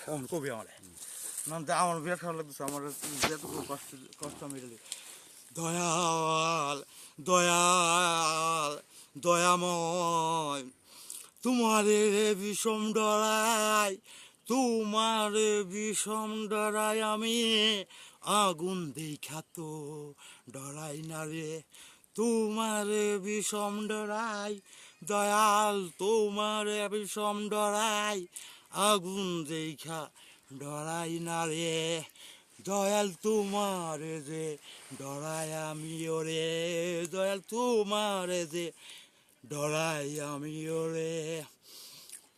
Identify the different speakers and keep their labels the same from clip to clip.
Speaker 1: এখন কবি আমারে না আমার বিরাট খারাপ লাগতেছে আমার যেটুকু কষ্ট আমি এটা দয়াল দয়াল দয়াময় তোমারে বিষম ডরাই তোমারে বিষম ডরাই আমি আগুন দেখা তো ডরাই না রে তোমারে বিষম ডরাই দয়াল তোমারে বিষম ডরাই আগুন দেখা ডরাই না রে দয়াল তোমারে যে ডরাই আমি ওরে দয়াল তোমারে যে ডরাই আমি ওরে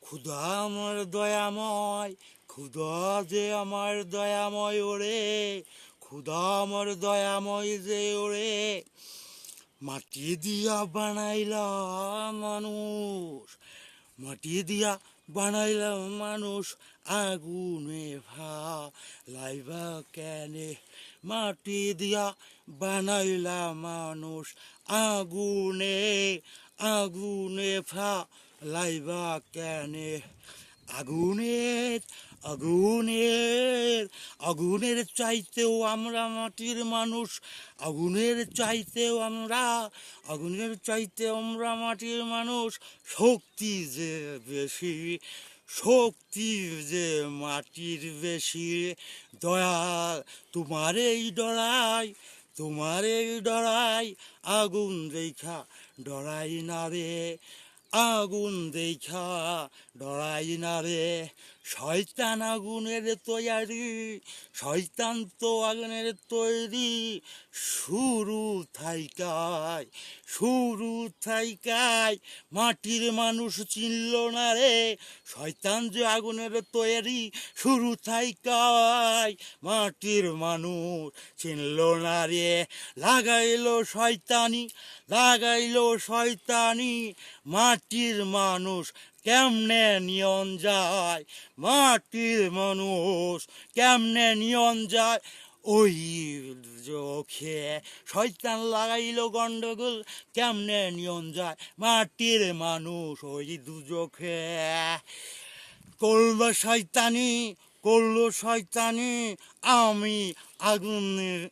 Speaker 1: খুদা আমার দয়াময় খুদা যে আমার দয়াময় ওরে খুদা আমার দয়াময় যে ওরে মাটি দিয়া বানাইলাম মানুষ মাটি দিয়া বানাইলাম মানুষ আগুনে লাইবা কেনে মাটি দিয়া বানাইলাম মানুষ আগুনে আগুনে লাইবা কেনে আগুনের আগুনের আগুনের চাইতেও আমরা মাটির মানুষ আগুনের চাইতেও মাটির মানুষ শক্তি যে বেশি শক্তি যে মাটির বেশি দয়াল তোমার এই ডরাই আগুন দেখা ডরাই না রে আগুন দেখা ডরাই না রে শয়তান আগুনের তৈরি শয়তান তো আগুনের তৈরি শুরু থাইকায় মাটির মানুষ চিনল না রে শয়তান যে আগুনের তৈরি শুরু থাইকায় মাটির মানুষ চিনল না রে লাগাইলো শয়তানি মাটির মানুষ কেমনে নিয়ন যায় মাটির মানুষ কেমনে নিয়ন যায় ওই চোখে শয়তান লাগাইলো গন্ডগোল কেমনে নিয়ন যায় মাটির মানুষ ওই দুচোখে করলো শয়তানি আমি আগুনের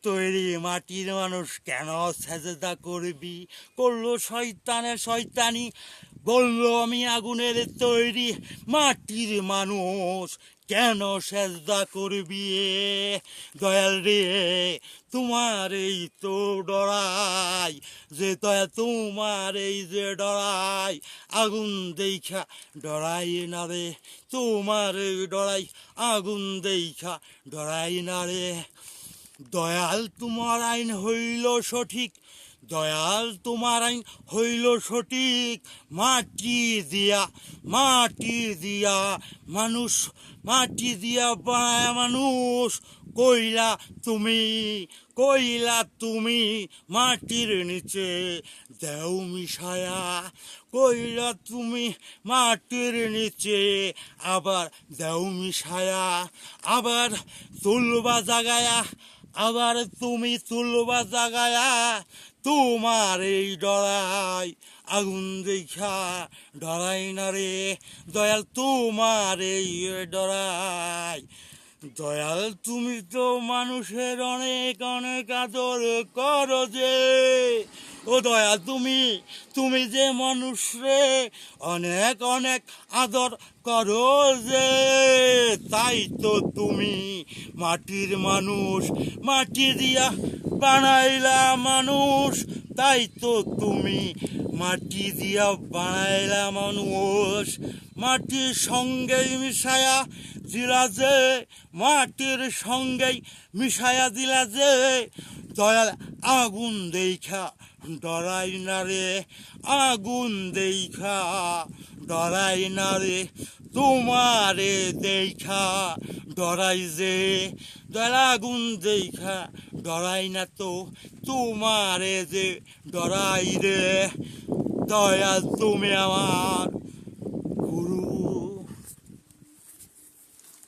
Speaker 1: তৈরি মাটির মানুষ কেন সেজদা করবি করলো শয়তানি বললো আমি আগুনের তৈরি মাটির মানুষ কেন সেজদা করবি দয়াল রে তোমার এই তো ডরাই যে দয়া তোমার এই যে ডরাই আগুন দেখা ডরাই না রে তোমার ডরাই আগুন দেখা ডরাই না রে দয়াল তোমার আইন হইল সঠিক মাটি দিয়া মানুষ বানায় মানুষ কইলা তুমি মাটির নিচে দেও মিশায়া কইলা তুমি মাটির নিচে আবার দেও মিশায়া আবার তুলবা জাগায়া আবার তুমি তুলবা জাগায়া তোমার এই ডরাই আগুন দেখা ডরাই না রে দয়াল তোমার এই ডরাই দয়াল তুমি তো মানুষের অনেক আদর করো যে ও দয়া তুমি যে মানুষ রে অনেক আদর করো যে তাই তো তুমি মাটির মানুষ মাটি দিয়া বানাইলা মানুষ তাই তো তুমি মাটি দিয়া বানাইলা মানুষ মাটির সঙ্গেই মিশায়া দিলা যে মাটির সঙ্গেই মিশায়া দিলা যে দয়াল আগুন দেখা ডরাই না রে আগুন দেখা ডরাই না রে তোমারে দেখা ডরাই যে দয়াল আগুন দেখা ডরাই না তো তোমারে যে ডরাই রে দয়াল তুমি আমার